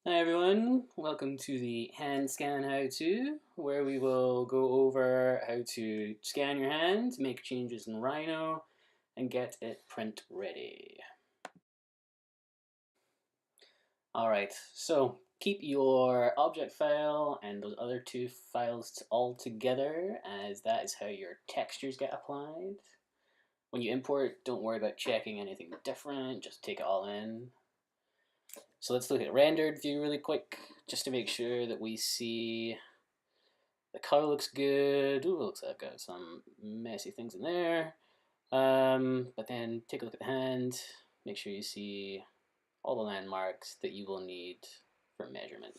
Hi everyone, welcome to the hand scan how-to, where we will go over how to scan your hand, make changes in Rhino, and get it print ready. Alright, so keep your object file and those other two files all together, as that is how your textures get applied. When you import, don't worry about checking anything different, just take it all in. So let's look at rendered view really quick, just to make sure that we see the color looks good. Ooh, looks like I've got some messy things in there. But then take a look at the hand. Make sure you see all the landmarks that you will need for measurement.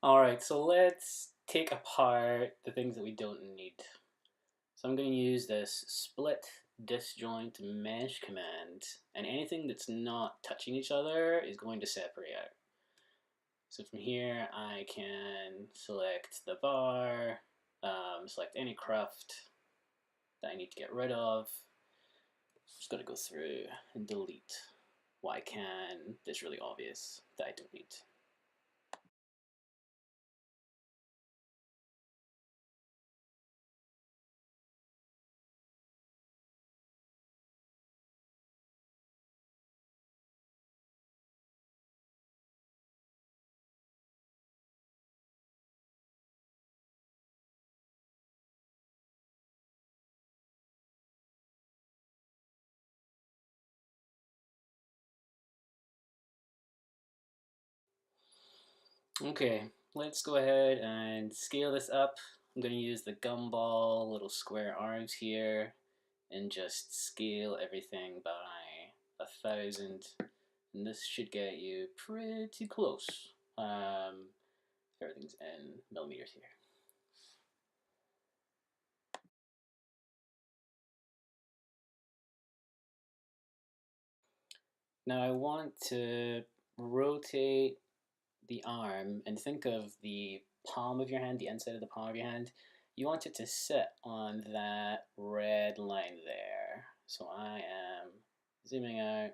Alright, so let's take apart the things that we don't need. So I'm going to use this split disjoint mesh command, and anything that's not touching each other is going to separate out. So from here I can select the bar, select any craft that I need to get rid of. I'm just going to go through and delete what I can that's really obvious that I don't need. Okay, let's go ahead and scale this up. I'm going to use the gumball little square arms here and just scale everything by 1,000, and this should get you pretty close. Everything's in millimeters here. Now I want to rotate the arm and think of the palm of your hand, the inside of the palm of your hand. You want it to sit on that red line there. So I am zooming out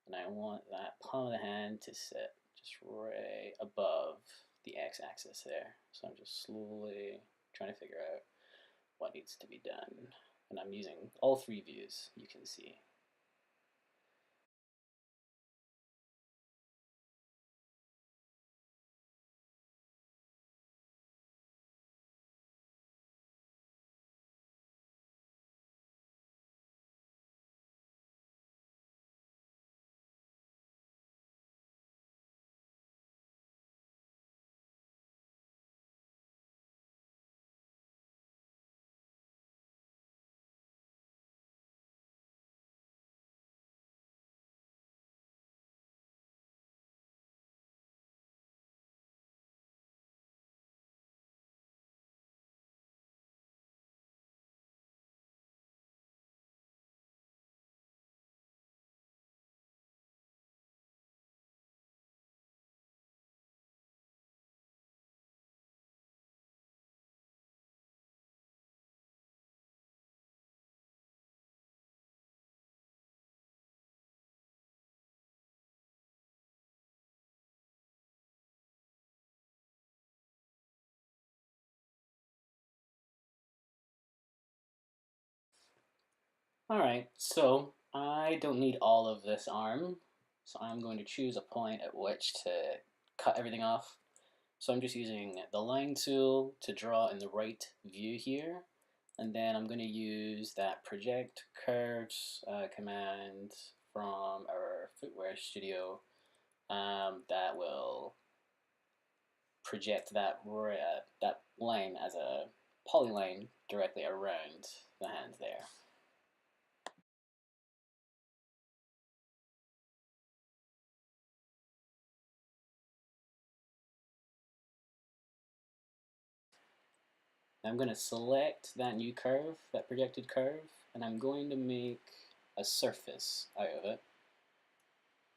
and I want that palm of the hand to sit just right above the x-axis there. So I'm just slowly trying to figure out what needs to be done. And I'm using all three views, you can see. Alright, so I don't need all of this arm, so I'm going to choose a point at which to cut everything off. So I'm just using the line tool to draw in the right view here, and then I'm going to use that project curves command from our footwear studio that will project that line as a polyline directly around the hand there. I'm going to select that new curve, that projected curve, and I'm going to make a surface out of it.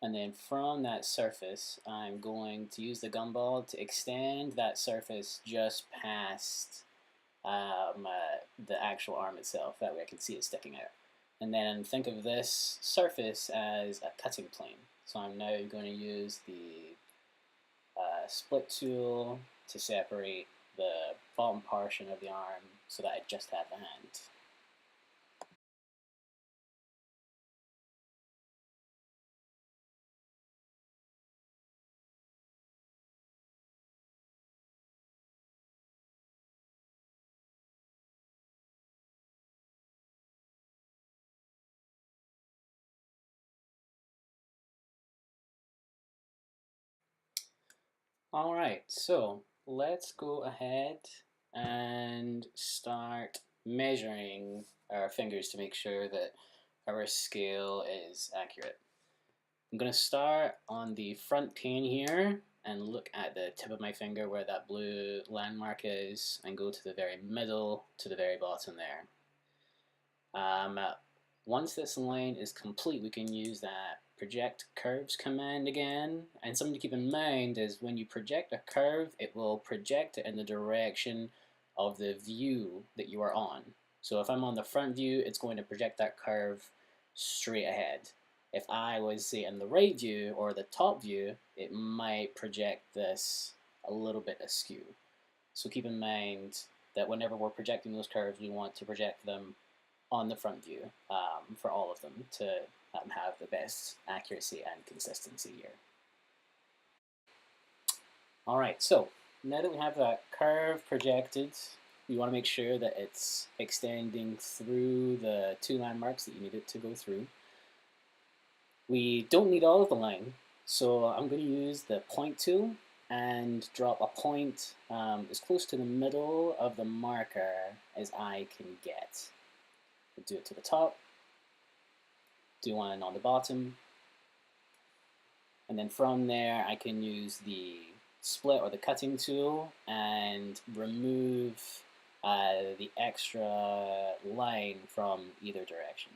And then from that surface, I'm going to use the gumball to extend that surface just past the actual arm itself. That way I can see it sticking out. And then think of this surface as a cutting plane. So I'm now going to use the split tool to separate the bottom portion of the arm so that I just have the hand. Alright, so let's go ahead and start measuring our fingers to make sure that our scale is accurate. I'm going to start on the front pane here and look at the tip of my finger where that blue landmark is and go to the very middle to the very bottom there. Once this line is complete, we can use that project curves command again. And something to keep in mind is when you project a curve, it will project it in the direction of the view that you are on. So if I'm on the front view, it's going to project that curve straight ahead. If I was, say, in the right view or the top view, it might project this a little bit askew. So keep in mind that whenever we're projecting those curves, we want to project them on the front view for all of them to have the best accuracy and consistency here. Alright, so now that we have that curve projected, we want to make sure that it's extending through the two landmarks that you need it to go through. We don't need all of the line, so I'm going to use the point tool and drop a point as close to the middle of the marker as I can get. We'll do it to the top, do one on the bottom, and then from there I can use the split or the cutting tool and remove the extra line from either direction.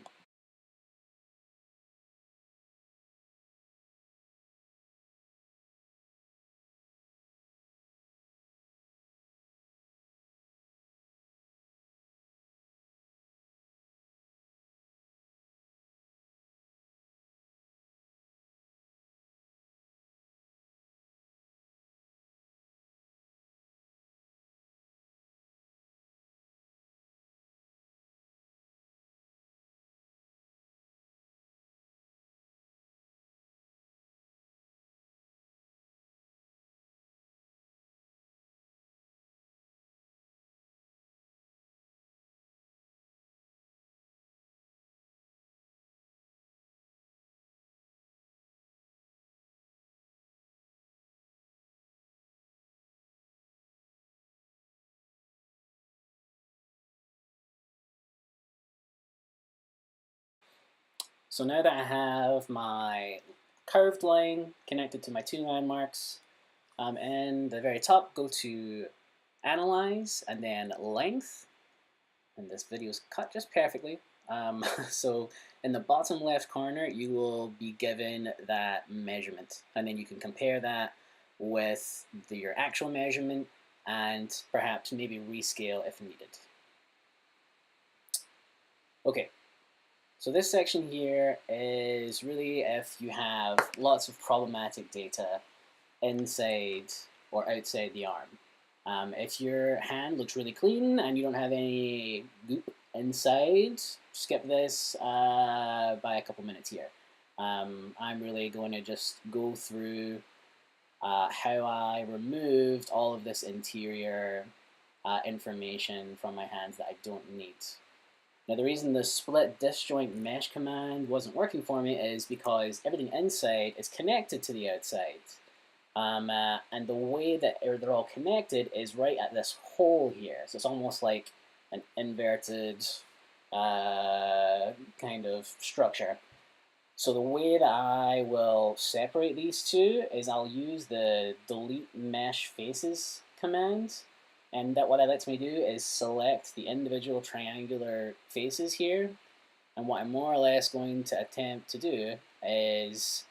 So now that I have my curved line connected to my two landmarks, in the very top, go to Analyze and then Length, and this video is cut just perfectly. So in the bottom left corner, you will be given that measurement, and then you can compare that with your actual measurement and perhaps maybe rescale if needed. Okay, so this section here is really if you have lots of problematic data inside or outside the arm. If your hand looks really clean and you don't have any goop inside, skip this by a couple minutes here. I'm really going to just go through how I removed all of this interior information from my hands that I don't need. Now the reason the split disjoint mesh command wasn't working for me is because everything inside is connected to the outside. And the way that they're all connected is right at this hole here. So it's almost like an inverted kind of structure. So the way that I will separate these two is I'll use the delete mesh faces command. And that what that lets me do is select the individual triangular faces here. And what I'm more or less going to attempt to do is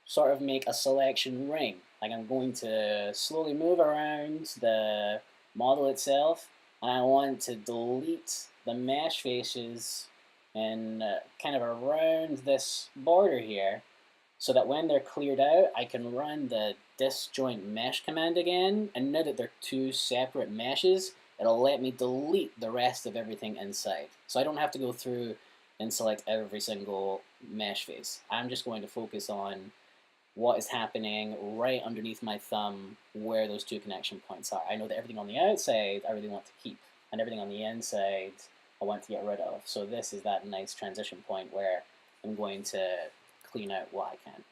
sort of make a selection ring. Like I'm going to slowly move around the model itself and I want to delete the mesh faces and kind of around this border here, so that when they're cleared out, I can run the disjoint mesh command again, and now that they're two separate meshes, it'll let me delete the rest of everything inside. So I don't have to go through and select every single mesh face. I'm just going to focus on what is happening right underneath my thumb where those two connection points are. I know that everything on the outside I really want to keep, and everything on the inside I want to get rid of. So this is that nice transition point where I'm going to clean out what I can.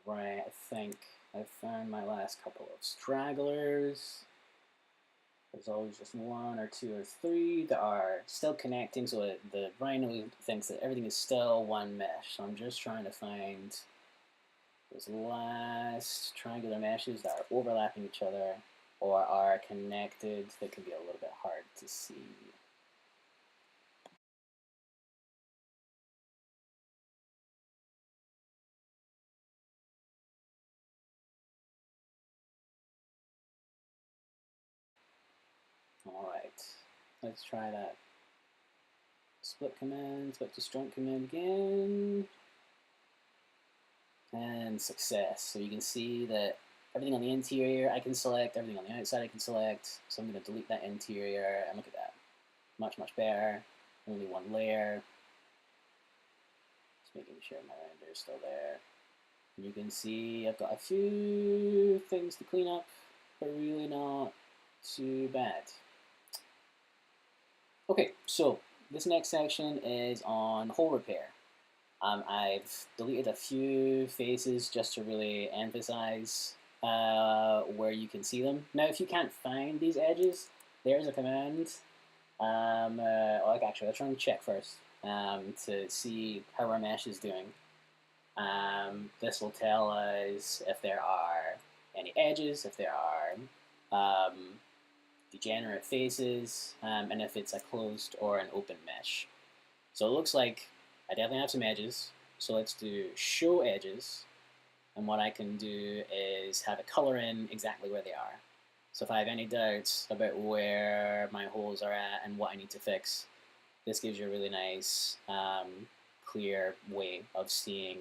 Right, I think I've found my last couple of stragglers. There's always just one or two or three that are still connecting, so the Rhino thinks that everything is still one mesh. So I'm just trying to find those last triangular meshes that are overlapping each other or are connected that can be a little bit hard to see. Alright, let's try that split command, split disjoint command again. And success. So you can see that everything on the interior I can select, everything on the outside I can select. So I'm going to delete that interior, and look at that. Much, much better. Only one layer. Just making sure my render is still there. And you can see I've got a few things to clean up, but really not too bad. Okay, so this next section is on hole repair. I've deleted a few faces just to really emphasize where you can see them. Now, if you can't find these edges, there's a command. Actually, let's try and check first to see how our mesh is doing. This will tell us if there are any edges, if there are degenerate faces, and if it's a closed or an open mesh. So it looks like I definitely have some edges. So let's do show edges. And what I can do is have it color in exactly where they are. So if I have any doubts about where my holes are at and what I need to fix, this gives you a really nice, clear way of seeing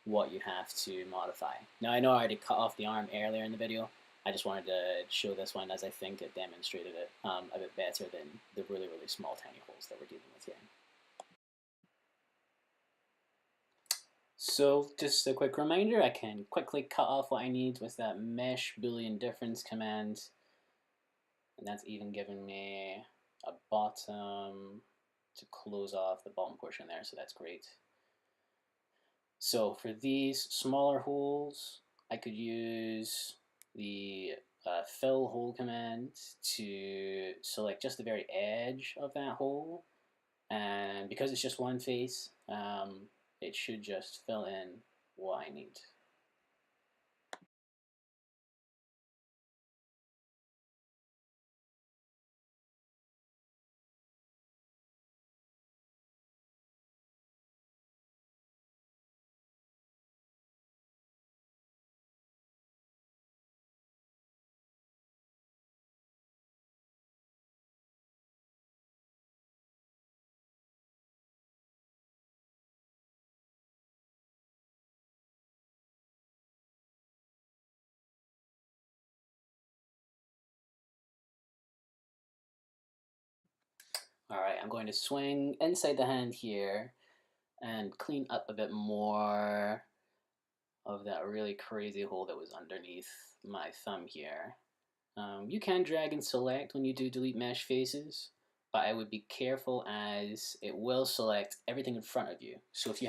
what you have to modify. Now I know I already cut off the arm earlier in the video. I just wanted to show this one as I think it demonstrated it a bit better than the really, really small tiny holes that we're dealing with here. So just a quick reminder, I can quickly cut off what I need with that mesh boolean difference command. And that's even giving me a bottom to close off the bottom portion there, so that's great. So for these smaller holes, I could use the fill hole command to select just the very edge of that hole. And because it's just one face, it should just fill in what I need. Alright, I'm going to swing inside the hand here and clean up a bit more of that really crazy hole that was underneath my thumb here. You can drag and select when you do delete mesh faces, but I would be careful as it will select everything in front of you. So if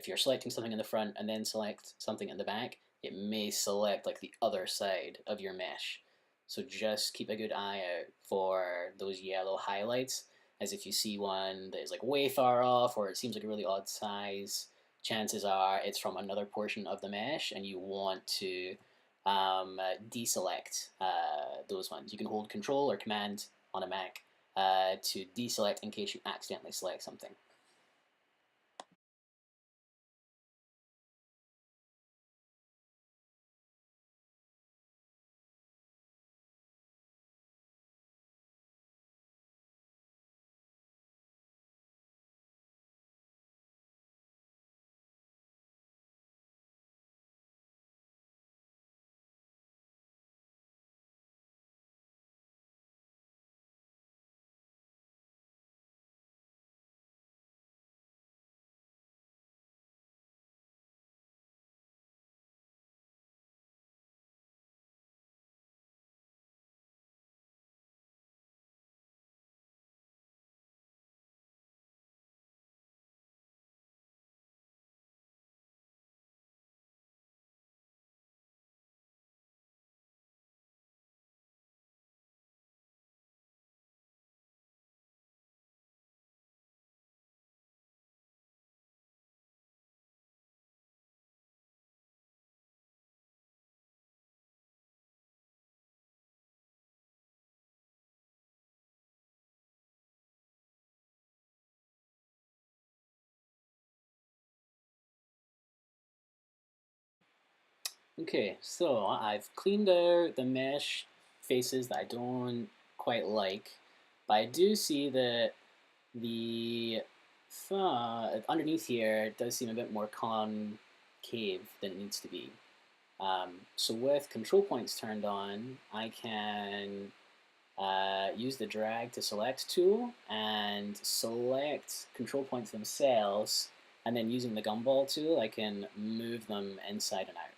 you're selecting something in the front and then select something in the back, it may select like the other side of your mesh. So just keep a good eye out for those yellow highlights, as if you see one that is like way far off or it seems like a really odd size, chances are it's from another portion of the mesh and you want to deselect those ones. You can hold Control or Command on a Mac to deselect in case you accidentally select something. Okay, so I've cleaned out the mesh faces that I don't quite like, but I do see that the underneath here does seem a bit more concave than it needs to be. So with control points turned on, I can use the drag to select tool and select control points themselves, and then using the gumball tool, I can move them inside and out.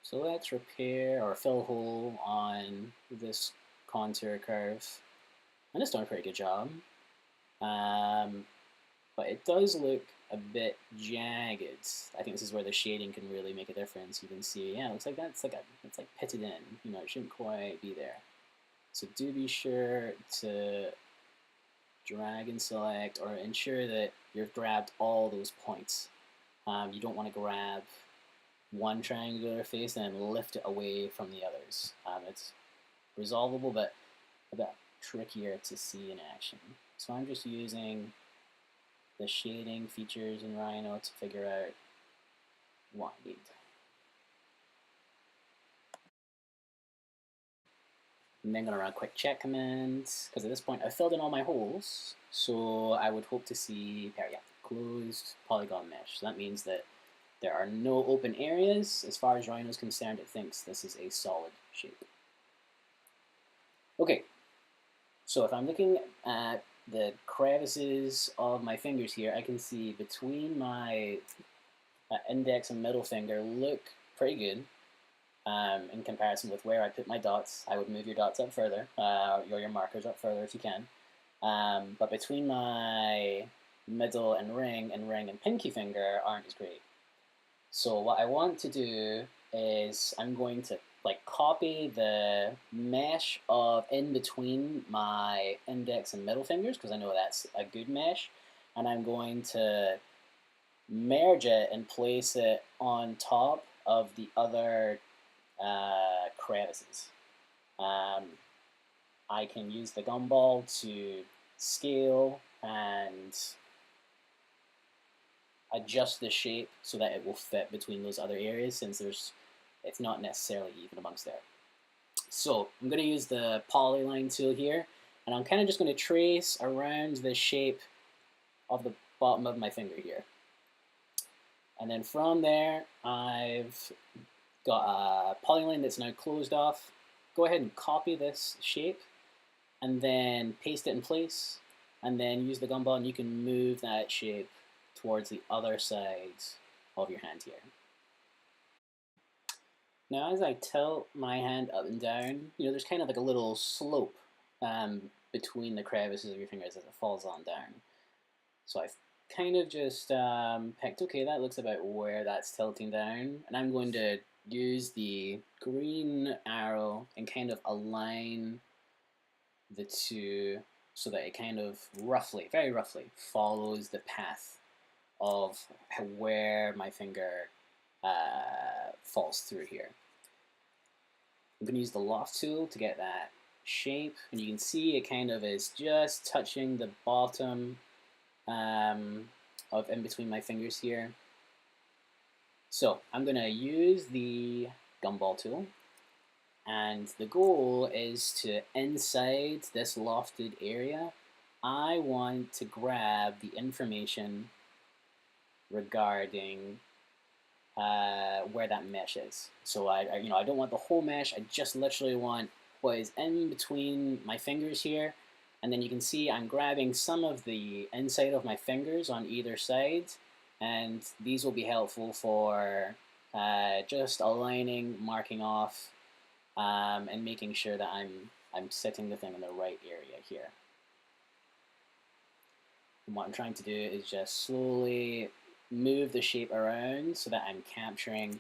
So let's repair or fill a hole on this contour curve. And it's done a pretty good job. Um, but it does look a bit jagged. I think this is where the shading can really make a difference. You can see, yeah, it looks like it's like pitted in. You know, it shouldn't quite be there. So do be sure to drag and select or ensure that you've grabbed all those points. You don't want to grab one triangular face and lift it away from the others. It's resolvable, but a bit trickier to see in action. So I'm just using the shading features in Rhino to figure out what I need. I'm then going to run a quick check command, because at this point I've filled in all my holes, so I would hope to see, yeah, closed polygon mesh. So that means that there are no open areas. As far as Rhino is concerned, it thinks this is a solid shape. Okay, so if I'm looking at the crevices of my fingers here, I can see between my index and middle finger look pretty good in comparison with where I put my dots. I would move your dots up further, or your markers up further if you can. But between my middle and ring and pinky finger aren't as great. So what I want to do is I'm going to like copy the mesh of in between my index and middle fingers because I know that's a good mesh, and I'm going to merge it and place it on top of the other crevices. Um, I can use the gumball to scale and adjust the shape so that it will fit between those other areas since it's not necessarily even amongst there. So I'm going to use the polyline tool here, and I'm kind of just going to trace around the shape of the bottom of my finger here. And then from there, I've got a polyline that's now closed off. Go ahead and copy this shape and then paste it in place, and then use the gumball and you can move that shape towards the other side of your hand here. Now as I tilt my hand up and down, you know, there's kind of like a little slope between the crevices of your fingers as it falls on down. So I've kind of just picked, okay, that looks about where that's tilting down, and I'm going to use the green arrow and kind of align the two so that it kind of roughly, very roughly, follows the path of where my finger falls through here. I'm going to use the loft tool to get that shape, and you can see it kind of is just touching the bottom of in between my fingers here. So I'm going to use the gumball tool, and the goal is to, inside this lofted area, I want to grab the information regarding where that mesh is. So I don't want the whole mesh. I just literally want what is in between my fingers here, and then you can see I'm grabbing some of the inside of my fingers on either side, and these will be helpful for just aligning, marking off, and making sure that I'm setting the thing in the right area here. And what I'm trying to do is just slowly move the shape around so that I'm capturing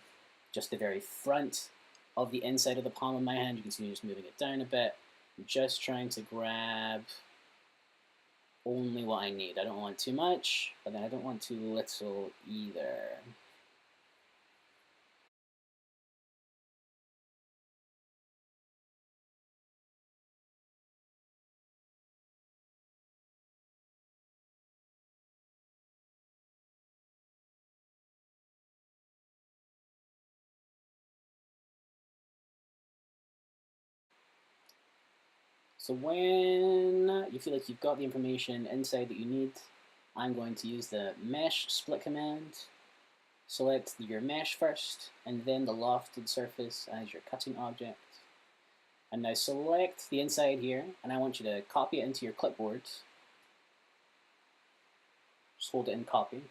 just the very front of the inside of the palm of my hand. You can see me just moving it down a bit. I'm just trying to grab only what I need. I don't want too much, but then I don't want too little either. So when you feel like you've got the information inside that you need, I'm going to use the mesh split command. Select your mesh first, and then the lofted surface as your cutting object. And now select the inside here, and I want you to copy it into your clipboard. Just hold it in copy,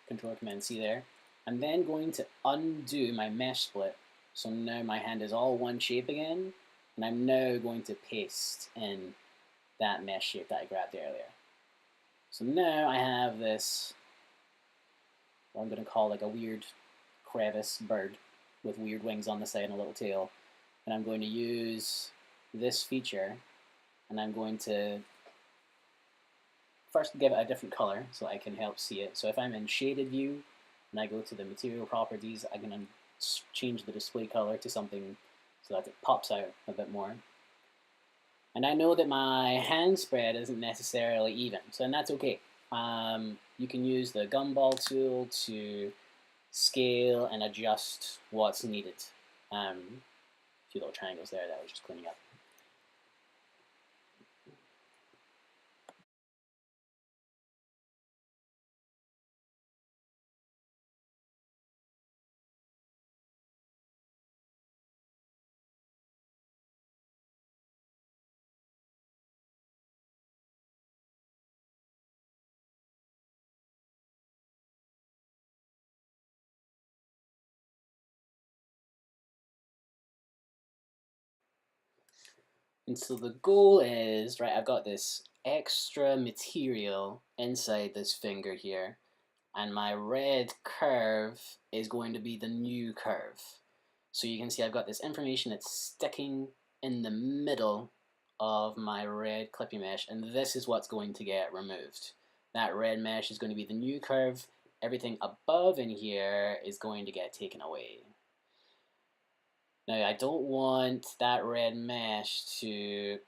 Control Command C there. I'm then going to undo my mesh split. So now my hand is all one shape again, and I'm now going to paste in that mesh shape that I grabbed earlier. So now I have this, what I'm going to call like a weird crevice bird with weird wings on the side and a little tail. And I'm going to use this feature, and I'm going to first give it a different color so I can help see it. So if I'm in shaded view and I go to the material properties, I can change the display color to something so that it pops out a bit more. And I know that my hand spread isn't necessarily even, so and that's okay. You can use the gumball tool to scale and adjust what's needed. A few little triangles there that I was just cleaning up. And so the goal is, right, I've got this extra material inside this finger here, and my red curve is going to be the new curve. So you can see I've got this information that's sticking in the middle of my red clippy mesh, and this is what's going to get removed. That red mesh is going to be the new curve. Everything above in here is going to get taken away. Now I don't want that red mesh to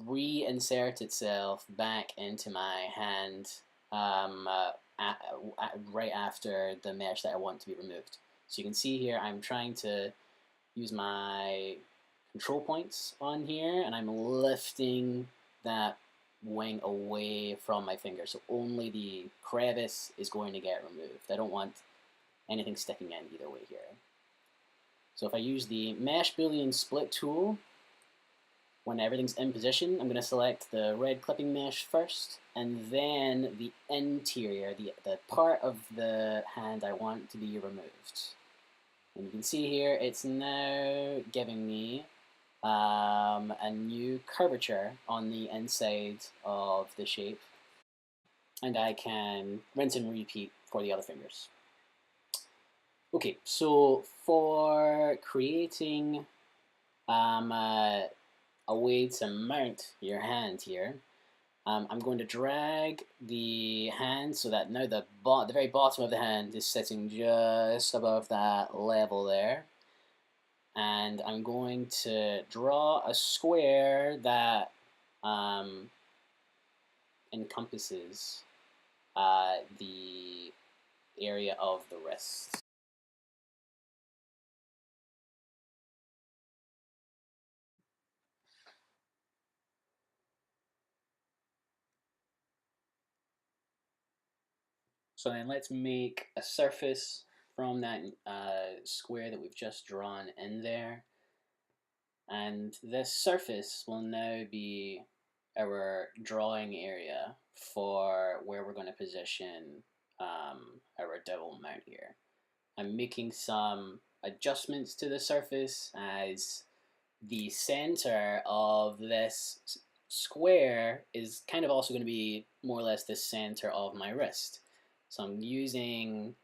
reinsert itself back into my hand right after the mesh that I want to be removed. So you can see here I'm trying to use my control points on here, and I'm lifting that wing away from my finger, so only the crevice is going to get removed. I don't want anything sticking in either way here. So if I use the Mesh Boolean Split tool, when everything's in position, I'm going to select the red clipping mesh first, and then the interior, the part of the hand I want to be removed. And you can see here, it's now giving me a new curvature on the inside of the shape, and I can rinse and repeat for the other fingers. Okay, so for creating a way to mount your hand here, I'm going to drag the hand so that now the very bottom of the hand is sitting just above that level there. And I'm going to draw a square that encompasses the area of the wrist. So then let's make a surface from that square that we've just drawn in there. And this surface will now be our drawing area for where we're going to position our devil mount here. I'm making some adjustments to the surface as the center of this square is kind of also going to be more or less the center of my wrist. So I'm using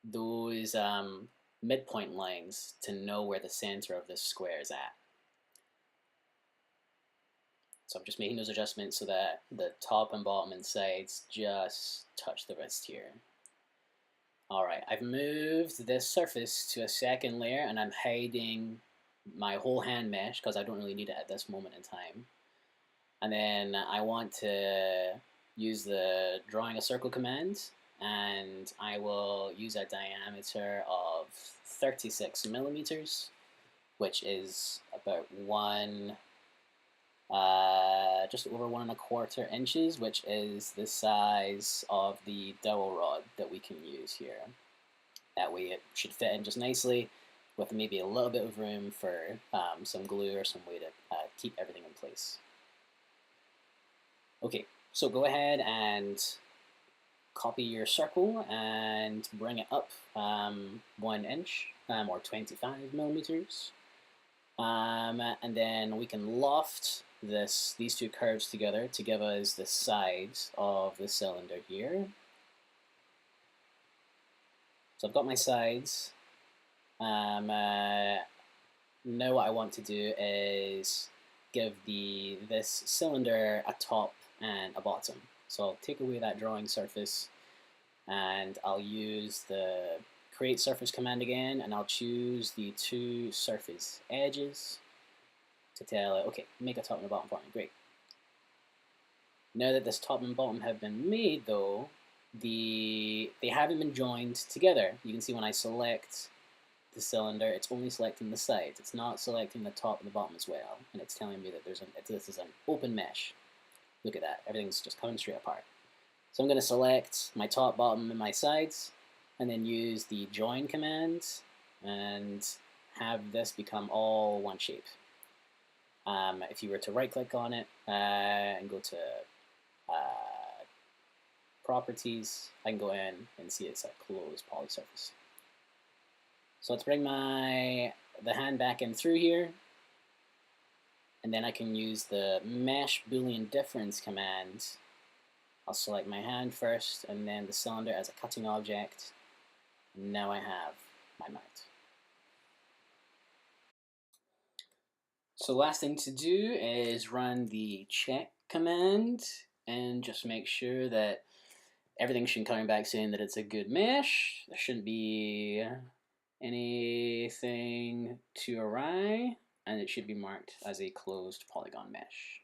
those midpoint lines to know where the center of this square is at. So I'm just making those adjustments so that the top and bottom and sides just touch the wrist here. Alright, I've moved this surface to a second layer, and I'm hiding my whole hand mesh because I don't really need it at this moment in time. And then I want to use the drawing a circle command, and I will use a diameter of 36 millimeters. which is about just over 1¼ inches, which is the size of the dowel rod that we can use here. That way it should fit in just nicely, with maybe a little bit of room for some glue or some way to keep everything in place. Okay, so go ahead and copy your circle and bring it up 1 inch or 25 millimeters. And then we can loft these two curves together to give us the sides of the cylinder here. So I've got my sides. Now what I want to do is give this cylinder a top and a bottom. So I'll take away that drawing surface and I'll use the create surface command again, and I'll choose the two surface edges to tell it, okay, make a top and a bottom point. Great. Now that this top and bottom have been made though, they haven't been joined together. You can see when I select the cylinder, it's only selecting the sides. It's not selecting the top and the bottom as well, and it's telling me that this is an open mesh. Look at that, everything's just coming straight apart. So I'm going to select my top, bottom, and my sides, and then use the join command and have this become all one shape. If you were to right click on it and go to properties, I can go in and see it's a closed poly surface. So let's bring the hand back in through here, and then I can use the mesh boolean difference command. I'll select my hand first and then the cylinder as a cutting object. Now I have my mount. So last thing to do is run the check command and just make sure that everything should come back saying that it's a good mesh. There shouldn't be anything too awry, and it should be marked as a closed polygon mesh.